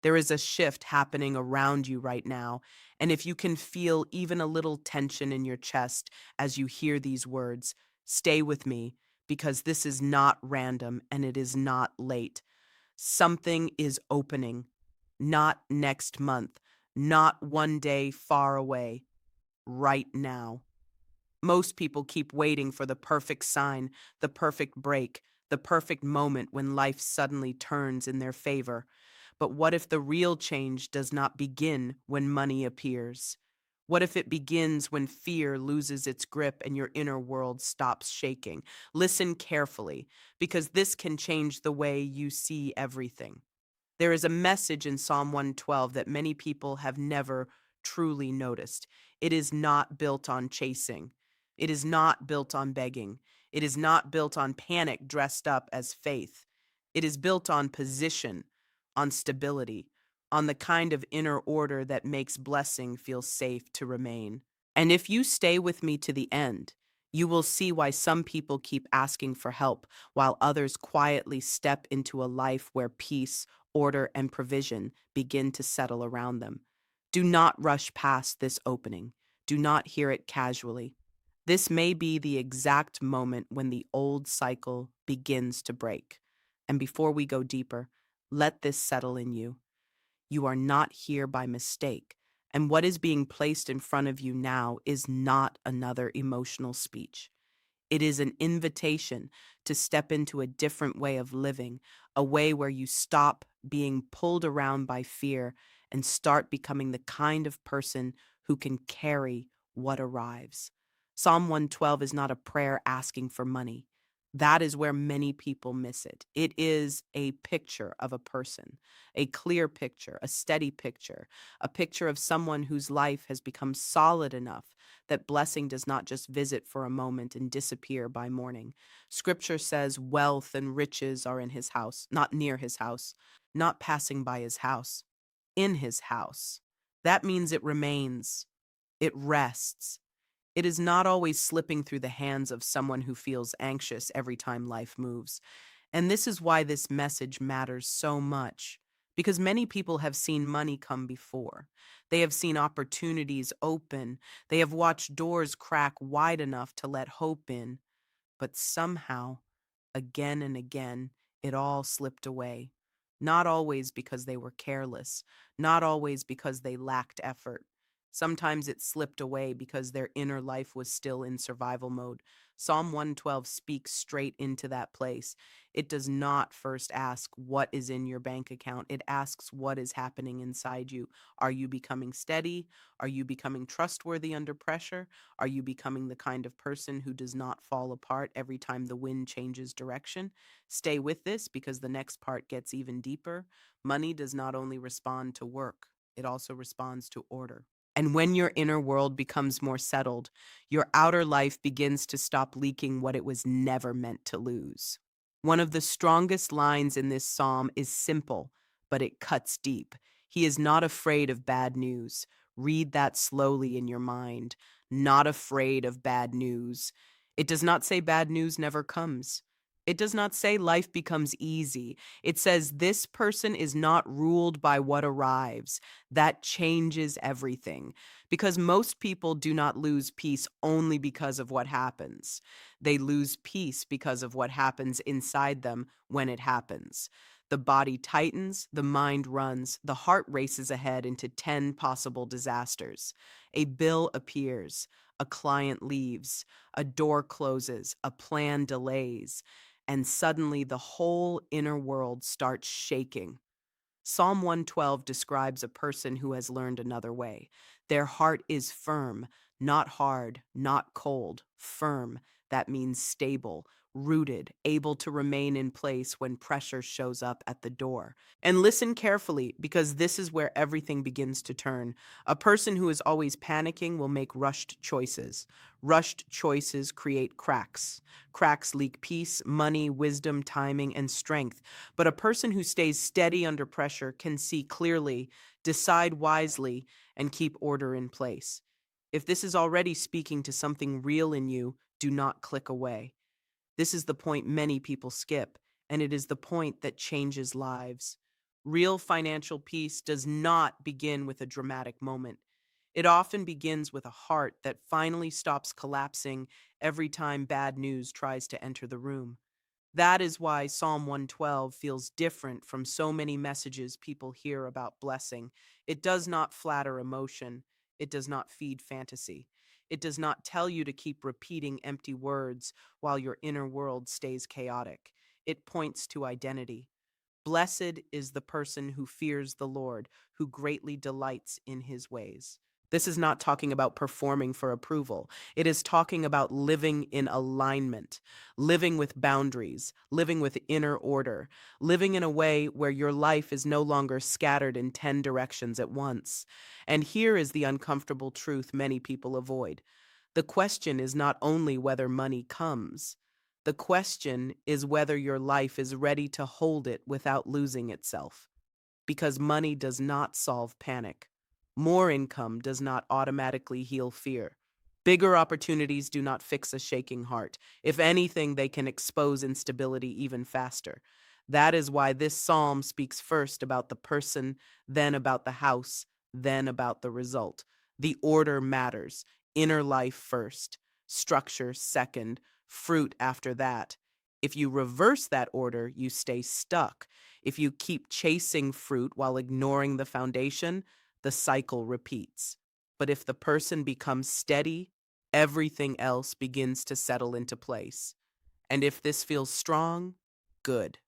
There is a shift happening around you right now. And if you can feel even a little tension in your chest as you hear these words, stay with me because this is not random and it is not late. Something is opening, not next month, not one day far away, right now. Most people keep waiting for the perfect sign, the perfect break, the perfect moment when life suddenly turns in their favor. But what if the real change does not begin when money appears? What if it begins when fear loses its grip and your inner world stops shaking? Listen carefully, because this can change the way you see everything. There is a message in Psalm 112 that many people have never truly noticed. It is not built on chasing. It is not built on begging. It is not built on panic dressed up as faith. It is built on position, on stability, on the kind of inner order that makes blessing feel safe to remain. And if you stay with me to the end, you will see why some people keep asking for help while others quietly step into a life where peace, order, and provision begin to settle around them. Do not rush past this opening. Do not hear it casually. This may be the exact moment when the old cycle begins to break. And before we go deeper, let this settle in you. You are not here by mistake. And what is being placed in front of you now is not another emotional speech. It is an invitation to step into a different way of living, a way where you stop being pulled around by fear and start becoming the kind of person who can carry what arrives. Psalm 112 is not a prayer asking for money. That is where many people miss it. It is a picture of a person, a clear picture, a steady picture, a picture of someone whose life has become solid enough that blessing does not just visit for a moment and disappear by morning. Scripture says wealth and riches are in his house, not near his house, not passing by his house, in his house. That means it remains, it rests. It is not always slipping through the hands of someone who feels anxious every time life moves. And this is why this message matters so much. Because many people have seen money come before. They have seen opportunities open. They have watched doors crack wide enough to let hope in. But somehow, again and again, it all slipped away. Not always because they were careless, not always because they lacked effort. Sometimes it slipped away because their inner life was still in survival mode. Psalm 112 speaks straight into that place. It does not first ask what is in your bank account, it asks what is happening inside you. Are you becoming steady? Are you becoming trustworthy under pressure? Are you becoming the kind of person who does not fall apart every time the wind changes direction? Stay with this because the next part gets even deeper. Money does not only respond to work, it also responds to order. And when your inner world becomes more settled, your outer life begins to stop leaking what it was never meant to lose. One of the strongest lines in this psalm is simple, but it cuts deep. He is not afraid of bad news. Read that slowly in your mind. Not afraid of bad news. It does not say bad news never comes. It does not say life becomes easy. It says this person is not ruled by what arrives. That changes everything. Because most people do not lose peace only because of what happens. They lose peace because of what happens inside them when it happens. The body tightens, the mind runs, the heart races ahead into 10 possible disasters. A bill appears, a client leaves, a door closes, a plan delays, and suddenly the whole inner world starts shaking. Psalm 112 describes a person who has learned another way. Their heart is firm, not hard, not cold, firm. That means stable, rooted, able to remain in place when pressure shows up at the door. And listen carefully because this is where everything begins to turn. A person who is always panicking will make rushed choices. Rushed choices create cracks. Cracks leak peace, money, wisdom, timing, and strength. But a person who stays steady under pressure can see clearly, decide wisely, and keep order in place. If this is already speaking to something real in you, do not click away. This is the point many people skip, and it is the point that changes lives. Real financial peace does not begin with a dramatic moment. It often begins with a heart that finally stops collapsing every time bad news tries to enter the room. That is why Psalm 112 feels different from so many messages people hear about blessing. It does not flatter emotion. It does not feed fantasy. It does not tell you to keep repeating empty words while your inner world stays chaotic. It points to identity. Blessed is the person who fears the Lord, who greatly delights in his ways. This is not talking about performing for approval. It is talking about living in alignment, living with boundaries, living with inner order, living in a way where your life is no longer scattered in 10 directions at once. And here is the uncomfortable truth many people avoid. The question is not only whether money comes, the question is whether your life is ready to hold it without losing itself. Because money does not solve panic. More income does not automatically heal fear. Bigger opportunities do not fix a shaking heart. If anything, they can expose instability even faster. That is why this psalm speaks first about the person, then about the house, then about the result. The order matters. Inner life first, structure second, fruit after that. If you reverse that order, you stay stuck. If you keep chasing fruit while ignoring the foundation, the cycle repeats. But if the person becomes steady, everything else begins to settle into place. And if this feels strong, good.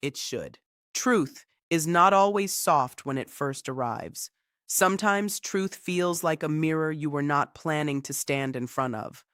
It should. Truth is not always soft when it first arrives. Sometimes truth feels like a mirror you were not planning to stand in front of.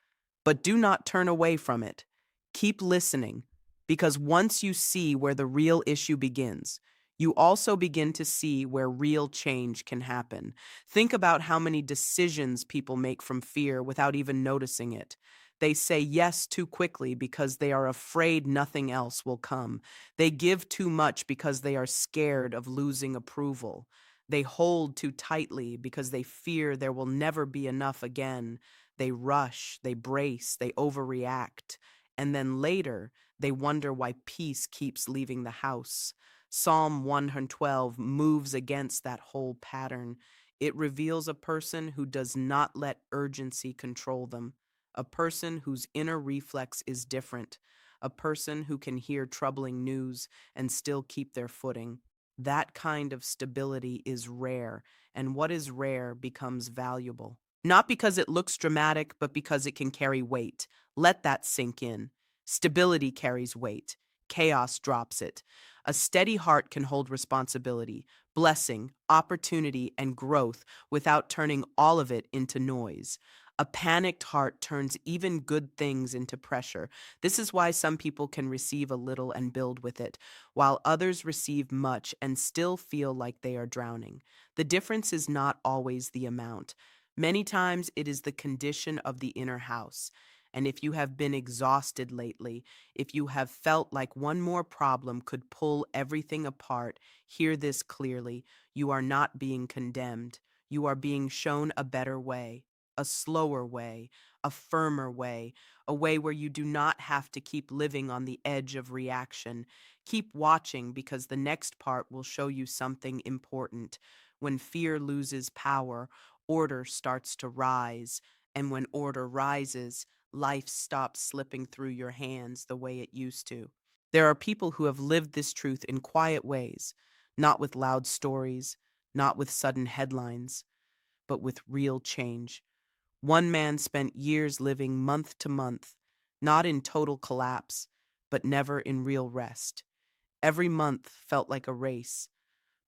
But do not turn away from it. Keep listening, because once you see where the real issue begins, you also begin to see where real change can happen. Think about how many decisions people make from fear without even noticing it. They say yes too quickly because they are afraid nothing else will come. They give too much because they are scared of losing approval. They hold too tightly because they fear there will never be enough again. They rush, they brace, they overreact. And then later, they wonder why peace keeps leaving the house. Psalm 112 moves against that whole pattern. It reveals a person who does not let urgency control them, a person whose inner reflex is different, a person who can hear troubling news and still keep their footing. That kind of stability is rare, and what is rare becomes valuable. Not because it looks dramatic, but because it can carry weight. Let that sink in. Stability carries weight. Chaos drops it. A steady heart can hold responsibility, blessing, opportunity, and growth without turning all of it into noise. A panicked heart turns even good things into pressure. This is why some people can receive a little and build with it, while others receive much and still feel like they are drowning. The difference is not always the amount. Many times it is the condition of the inner house. And if you have been exhausted lately, if you have felt like one more problem could pull everything apart, hear this clearly. You are not being condemned. You are being shown a better way, a slower way, a firmer way, a way where you do not have to keep living on the edge of reaction. Keep watching because the next part will show you something important. When fear loses power, order starts to rise. And when order rises, life stops slipping through your hands the way it used to. There are people who have lived this truth in quiet ways, not with loud stories, not with sudden headlines, but with real change. One man spent years living month to month, not in total collapse, but never in real rest. Every month felt like a race.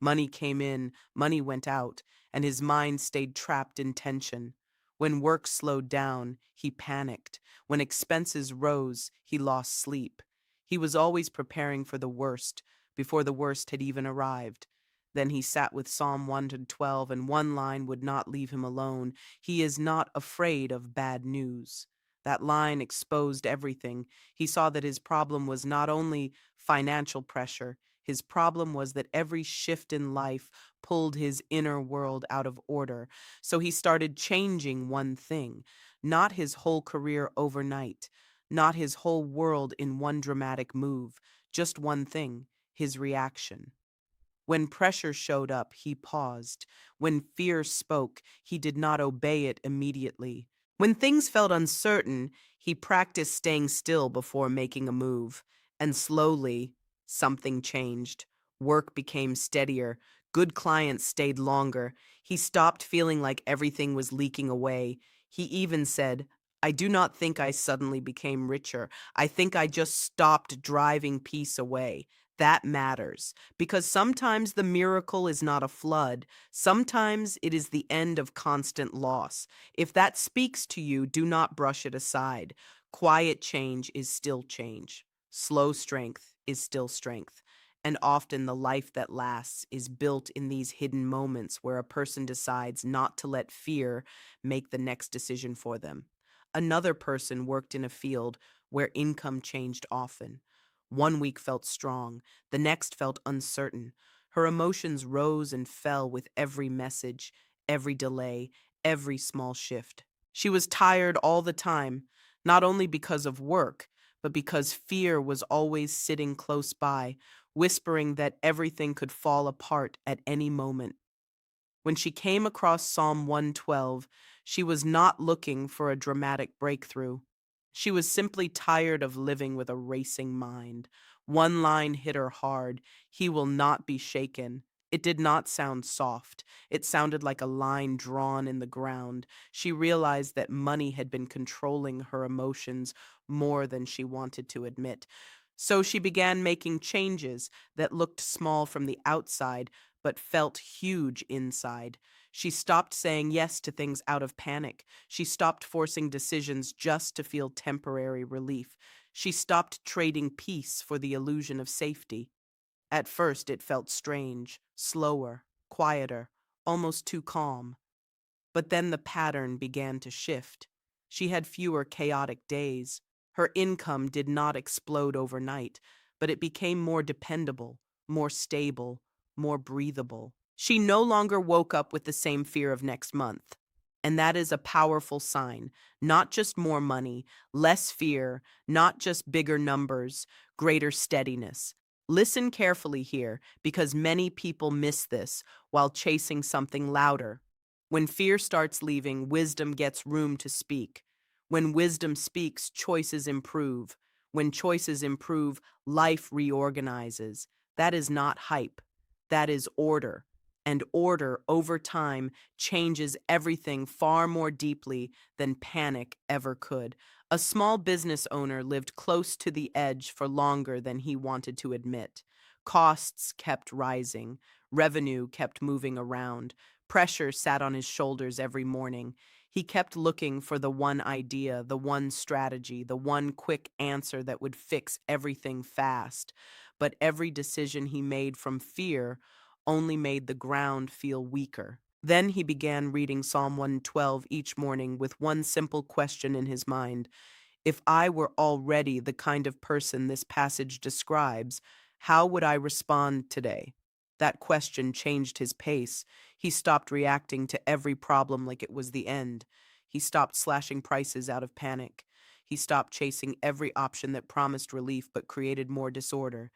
Money came in, money went out, and his mind stayed trapped in tension. When work slowed down, he panicked. When expenses rose, he lost sleep. He was always preparing for the worst, before the worst had even arrived. Then he sat with Psalm 112, and one line would not leave him alone. He is not afraid of bad news. That line exposed everything. He saw that his problem was not only financial pressure, his problem was that every shift in life pulled his inner world out of order. So he started changing one thing, not his whole career overnight, not his whole world in one dramatic move, just one thing, his reaction. When pressure showed up, he paused. When fear spoke, he did not obey it immediately. When things felt uncertain, he practiced staying still before making a move. And slowly, something changed. Work became steadier. Good clients stayed longer. He stopped feeling like everything was leaking away. He even said, I do not think I suddenly became richer. I think I just stopped driving peace away. That matters. Because sometimes the miracle is not a flood, sometimes it is the end of constant loss. If that speaks to you, do not brush it aside. Quiet change is still change. Slow strength is still strength. And often the life that lasts is built in these hidden moments where a person decides not to let fear make the next decision for them. Another person worked in a field where income changed often. One week felt strong, the next felt uncertain. Her emotions rose and fell with every message, every delay, every small shift. She was tired all the time, not only because of work, but because fear was always sitting close by, whispering that everything could fall apart at any moment. When she came across Psalm 112, she was not looking for a dramatic breakthrough. She was simply tired of living with a racing mind. One line hit her hard: He will not be shaken. It did not sound soft. It sounded like a line drawn in the ground. She realized that money had been controlling her emotions more than she wanted to admit. So she began making changes that looked small from the outside but felt huge inside. She stopped saying yes to things out of panic. She stopped forcing decisions just to feel temporary relief. She stopped trading peace for the illusion of safety. At first, it felt strange, slower, quieter, almost too calm. But then the pattern began to shift. She had fewer chaotic days. Her income did not explode overnight, but it became more dependable, more stable, more breathable. She no longer woke up with the same fear of next month. And that is a powerful sign. Not just more money, less fear, not just bigger numbers, greater steadiness. Listen carefully here, because many people miss this while chasing something louder. When fear starts leaving, wisdom gets room to speak. When wisdom speaks, choices improve. When choices improve, life reorganizes. That is not hype. That is order. And order, over time, changes everything far more deeply than panic ever could. A small business owner lived close to the edge for longer than he wanted to admit. Costs kept rising. Revenue kept moving around. Pressure sat on his shoulders every morning. He kept looking for the one idea, the one strategy, the one quick answer that would fix everything fast. But every decision he made from fear only made the ground feel weaker. Then he began reading Psalm 112 each morning with one simple question in his mind: if I were already the kind of person this passage describes, how would I respond today? That question changed his pace. He stopped reacting to every problem like it was the end. He stopped slashing prices out of panic. He stopped chasing every option that promised relief but created more disorder.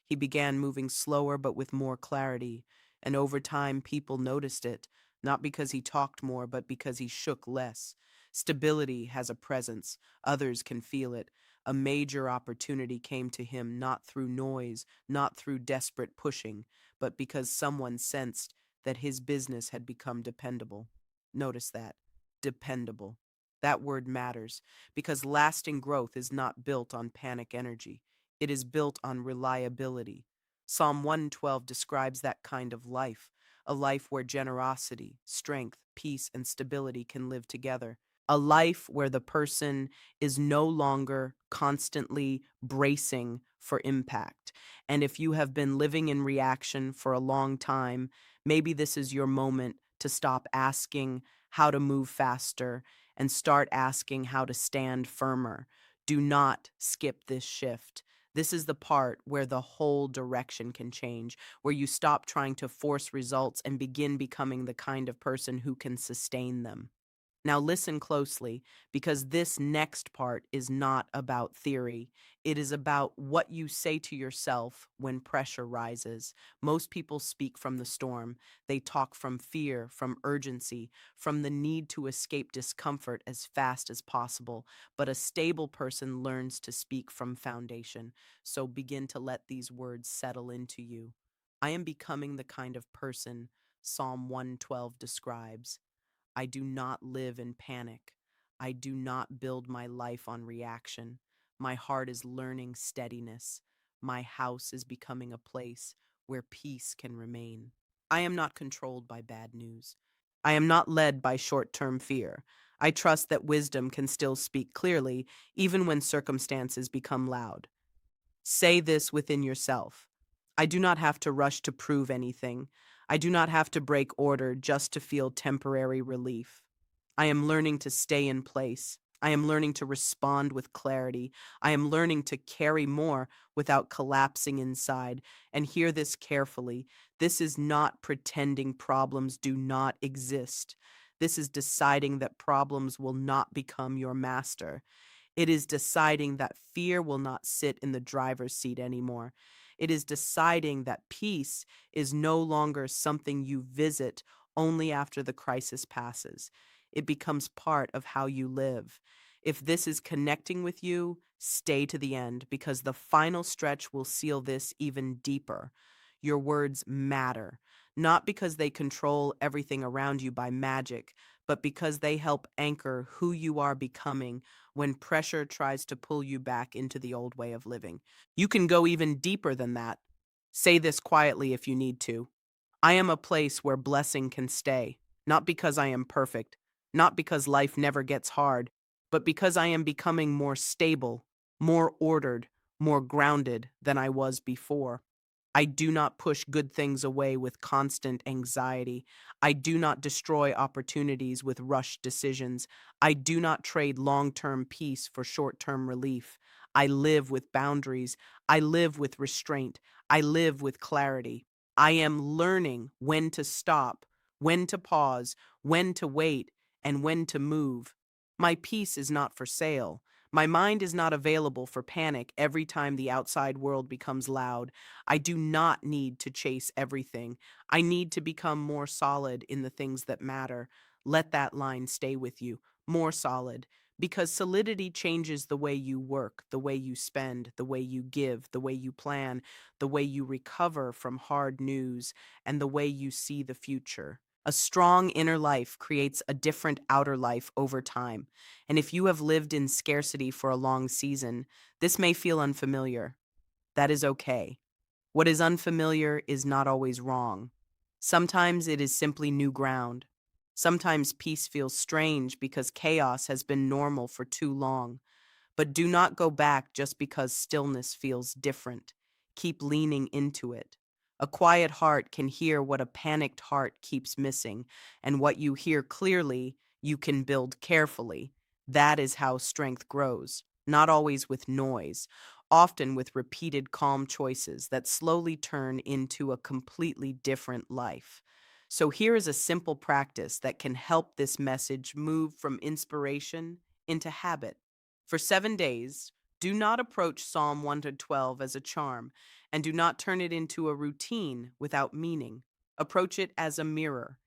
He began moving slower but with more clarity, and over time people noticed it, not because he talked more, but because he shook less. Stability has a presence, others can feel it. A major opportunity came to him not through noise, not through desperate pushing, but because someone sensed that his business had become dependable. Notice that. Dependable. That word matters, because lasting growth is not built on panic energy. It is built on reliability. Psalm 112 describes that kind of life, a life where generosity, strength, peace, and stability can live together. A life where the person is no longer constantly bracing for impact. And if you have been living in reaction for a long time, maybe this is your moment to stop asking how to move faster and start asking how to stand firmer. Do not skip this shift. This is the part where the whole direction can change, where you stop trying to force results and begin becoming the kind of person who can sustain them. Now, listen closely because this next part is not about theory. It is about what you say to yourself when pressure rises. Most people speak from the storm. They talk from fear, from urgency, from the need to escape discomfort as fast as possible. But a stable person learns to speak from foundation. So begin to let these words settle into you. I am becoming the kind of person Psalm 112 describes. I do not live in panic. I do not build my life on reaction. My heart is learning steadiness. My house is becoming a place where peace can remain. I am not controlled by bad news. I am not led by short term fear. I trust that wisdom can still speak clearly, even when circumstances become loud. Say this within yourself. I do not have to rush to prove anything. I do not have to break order just to feel temporary relief. I am learning to stay in place. I am learning to respond with clarity. I am learning to carry more without collapsing inside. And hear this carefully. This is not pretending problems do not exist. This is deciding that problems will not become your master. It is deciding that fear will not sit in the driver's seat anymore. It is deciding that peace is no longer something you visit only after the crisis passes. It becomes part of how you live. If this is connecting with you, stay to the end because the final stretch will seal this even deeper. Your words matter, not because they control everything around you by magic, but because they help anchor who you are becoming when pressure tries to pull you back into the old way of living. You can go even deeper than that. Say this quietly if you need to. I am a place where blessing can stay, not because I am perfect, not because life never gets hard, but because I am becoming more stable, more ordered, more grounded than I was before. I do not push good things away with constant anxiety. I do not destroy opportunities with rushed decisions. I do not trade long term peace for short term relief. I live with boundaries. I live with restraint. I live with clarity. I am learning when to stop, when to pause, when to wait, and when to move. My peace is not for sale. My mind is not available for panic every time the outside world becomes loud. I do not need to chase everything. I need to become more solid in the things that matter. Let that line stay with you. More solid. Because solidity changes the way you work, the way you spend, the way you give, the way you plan, the way you recover from hard news, and the way you see the future. A strong inner life creates a different outer life over time. And if you have lived in scarcity for a long season, this may feel unfamiliar. That is okay. What is unfamiliar is not always wrong. Sometimes it is simply new ground. Sometimes peace feels strange because chaos has been normal for too long. But do not go back just because stillness feels different. Keep leaning into it. A quiet heart can hear what a panicked heart keeps missing, and what you hear clearly, you can build carefully. That is how strength grows, not always with noise, often with repeated calm choices that slowly turn into a completely different life. So, here is a simple practice that can help this message move from inspiration into habit. For 7 days, do not approach Psalm 112 as a charm, and do not turn it into a routine without meaning. Approach it as a mirror.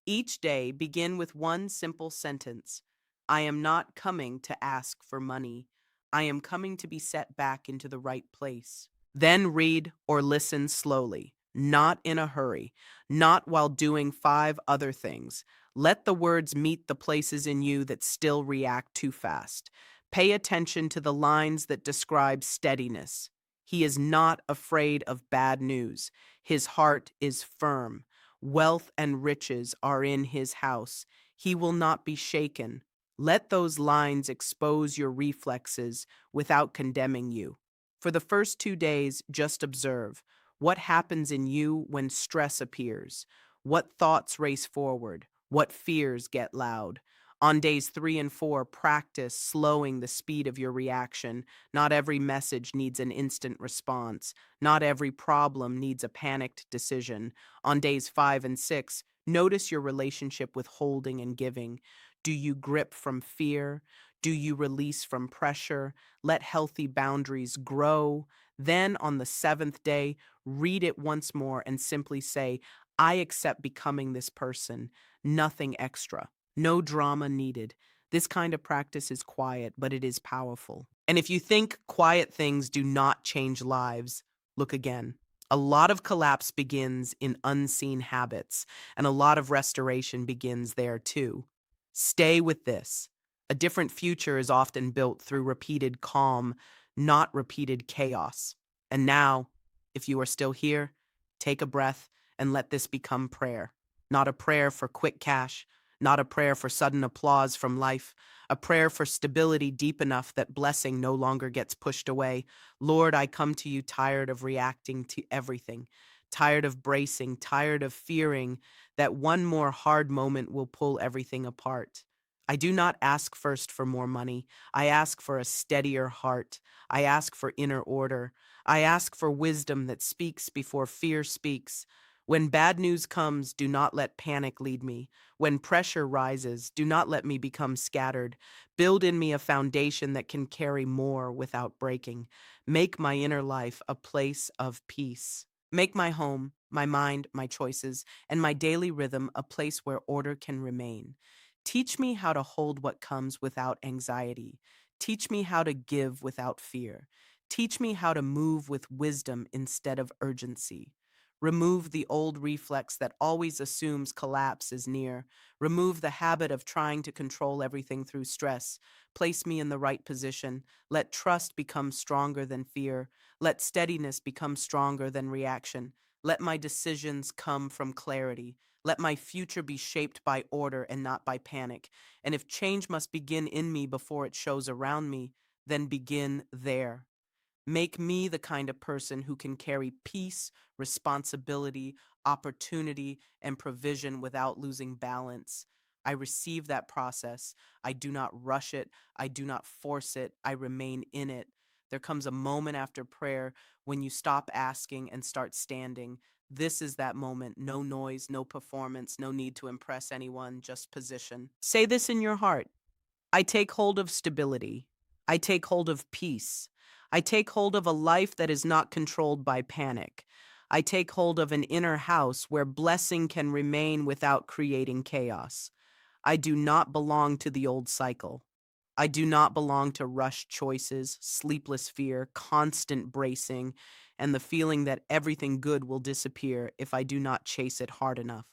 Each day, begin with one simple sentence: I am not coming to ask for money. I am coming to be set back into the right place. Then read or listen slowly, not in a hurry, not while doing five other things. Let the words meet the places in you that still react too fast. Pay attention to the lines that describe steadiness. He is not afraid of bad news. His heart is firm. Wealth and riches are in his house. He will not be shaken. Let those lines expose your reflexes without condemning you. For the first 2 days, just observe what happens in you when stress appears, what thoughts race forward, what fears get loud. On days 3 and 4, practice slowing the speed of your reaction. Not every message needs an instant response. Not every problem needs a panicked decision. On days 5 and 6, Notice your relationship with holding and giving. Do you grip from fear? Do you release from pressure? Let healthy boundaries grow. Then on the seventh day, read it once more and simply say, I accept becoming this person, nothing extra, no drama needed. This kind of practice is quiet, but it is powerful. And if you think quiet things do not change lives, look again. A lot of collapse begins in unseen habits, and a lot of restoration begins there too. Stay with this. A different future is often built through repeated calm, not repeated chaos. And now, if you are still here, take a breath and let this become prayer. Not a prayer for quick cash, not a prayer for sudden applause from life, a prayer for stability deep enough that blessing no longer gets pushed away. Lord, I come to you tired of reacting to everything, tired of bracing, tired of fearing that one more hard moment will pull everything apart. I do not ask first for more money. I ask for a steadier heart. I ask for inner order. I ask for wisdom that speaks before fear speaks. When bad news comes, do not let panic lead me. When pressure rises, do not let me become scattered. Build in me a foundation that can carry more without breaking. Make my inner life a place of peace. Make my home, my mind, my choices, and my daily rhythm a place where order can remain. Teach me how to hold what comes without anxiety. Teach me how to give without fear. Teach me how to move with wisdom instead of urgency. Remove the old reflex that always assumes collapse is near. Remove the habit of trying to control everything through stress. Place me in the right position. Let trust become stronger than fear. Let steadiness become stronger than reaction. Let my decisions come from clarity. Let my future be shaped by order and not by panic. And if change must begin in me before it shows around me, then begin there. Make me the kind of person who can carry peace, responsibility, opportunity, and provision without losing balance. I receive that process. I do not rush it. I do not force it. I remain in it. There comes a moment after prayer when you stop asking and start standing. This is that moment. No noise, no performance, no need to impress anyone, just position. Say this in your heart. I take hold of stability. I take hold of peace. I take hold of a life that is not controlled by panic. I take hold of an inner house where blessing can remain without creating chaos. I do not belong to the old cycle. I do not belong to rushed choices, sleepless fear, constant bracing, and the feeling that everything good will disappear if I do not chase it hard enough.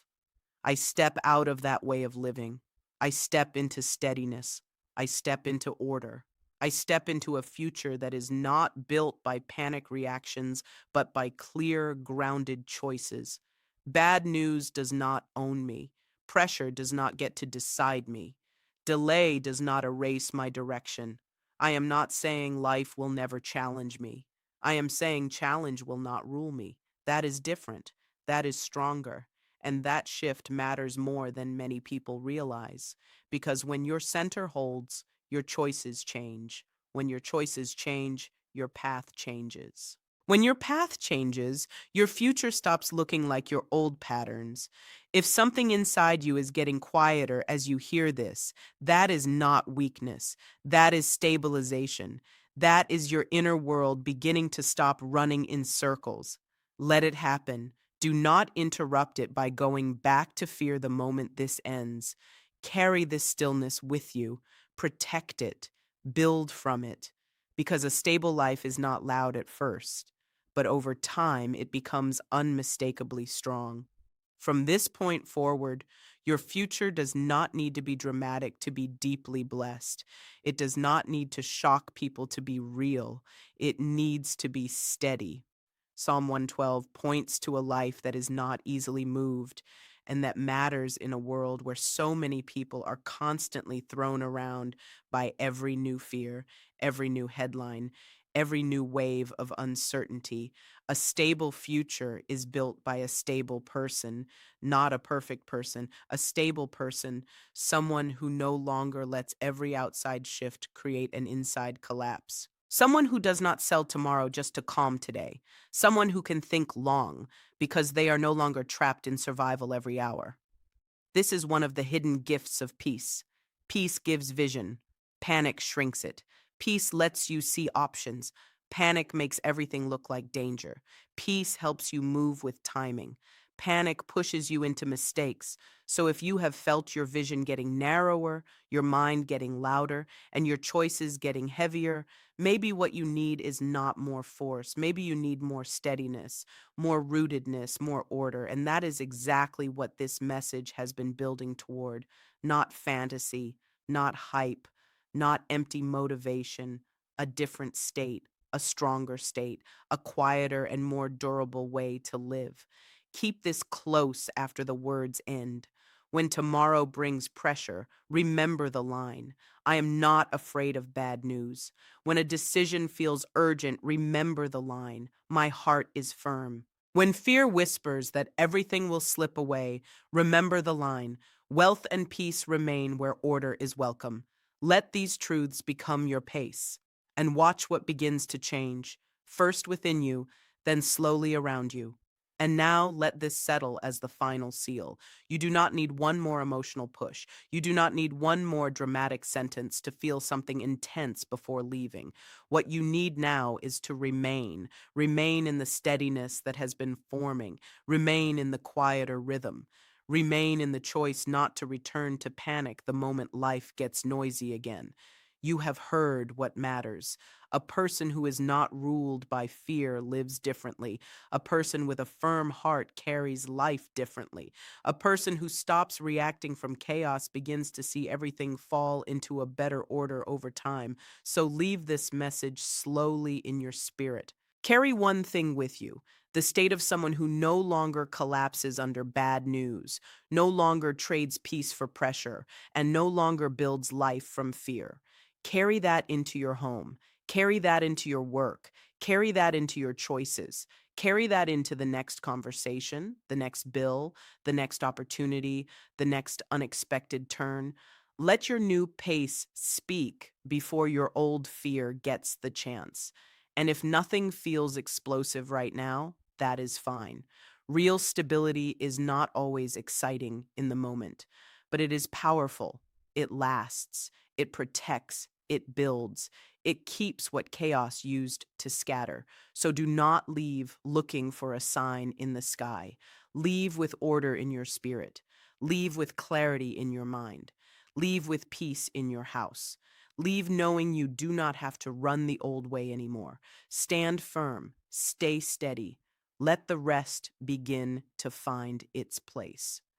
I step out of that way of living. I step into steadiness. I step into order. I step into a future that is not built by panic reactions, but by clear, grounded choices. Bad news does not own me. Pressure does not get to decide me. Delay does not erase my direction. I am not saying life will never challenge me. I am saying challenge will not rule me. That is different. That is stronger. And that shift matters more than many people realize. Because when your center holds, your choices change. When your choices change, your path changes. When your path changes, your future stops looking like your old patterns. If something inside you is getting quieter as you hear this, that is not weakness. That is stabilization. That is your inner world beginning to stop running in circles. Let it happen. Do not interrupt it by going back to fear the moment this ends. Carry this stillness with you. Protect it. Build from it. Because a stable life is not loud at first, but over time it becomes unmistakably strong. From this point forward, your future does not need to be dramatic to be deeply blessed. It does not need to shock people to be real. It needs to be steady. Psalm 112 points to a life that is not easily moved and that matters in a world where so many people are constantly thrown around by every new fear, every new headline, every new wave of uncertainty. A stable future is built by a stable person, not a perfect person, a stable person, someone who no longer lets every outside shift create an inside collapse. Someone who does not sell tomorrow just to calm today. Someone who can think long because they are no longer trapped in survival every hour. This is one of the hidden gifts of peace. Peace gives vision. Panic shrinks it. Peace lets you see options. Panic makes everything look like danger. Peace helps you move with timing. Panic pushes you into mistakes. So if you have felt your vision getting narrower, your mind getting louder, and your choices getting heavier, maybe what you need is not more force. Maybe you need more steadiness, more rootedness, more order. And that is exactly what this message has been building toward. Not fantasy, not hype, not empty motivation, a different state, a stronger state, a quieter and more durable way to live. Keep this close after the words end. When tomorrow brings pressure, remember the line: I am not afraid of bad news. When a decision feels urgent, remember the line: my heart is firm. When fear whispers that everything will slip away, remember the line: wealth and peace remain where order is welcome. Let these truths become your pace, and watch what begins to change, first within you, then slowly around you. And now let this settle as the final seal. You do not need one more emotional push. You do not need one more dramatic sentence to feel something intense before leaving. What you need now is to remain. Remain in the steadiness that has been forming. Remain in the quieter rhythm. Remain in the choice not to return to panic the moment life gets noisy again. You have heard what matters. A person who is not ruled by fear lives differently. A person with a firm heart carries life differently. A person who stops reacting from chaos begins to see everything fall into a better order over time. So leave this message slowly in your spirit. Carry one thing with you: the state of someone who no longer collapses under bad news, no longer trades peace for pressure, and no longer builds life from fear. Carry that into your home. Carry that into your work. Carry that into your choices. Carry that into the next conversation, the next bill, the next opportunity, the next unexpected turn. Let your new pace speak before your old fear gets the chance. And if nothing feels explosive right now, that is fine. Real stability is not always exciting in the moment, but it is powerful. It lasts. It protects. It builds. It keeps what chaos used to scatter. So do not leave looking for a sign in the sky. Leave with order in your spirit. Leave with clarity in your mind. Leave with peace in your house. Leave knowing you do not have to run the old way anymore. Stand firm. Stay steady. Let the rest begin to find its place.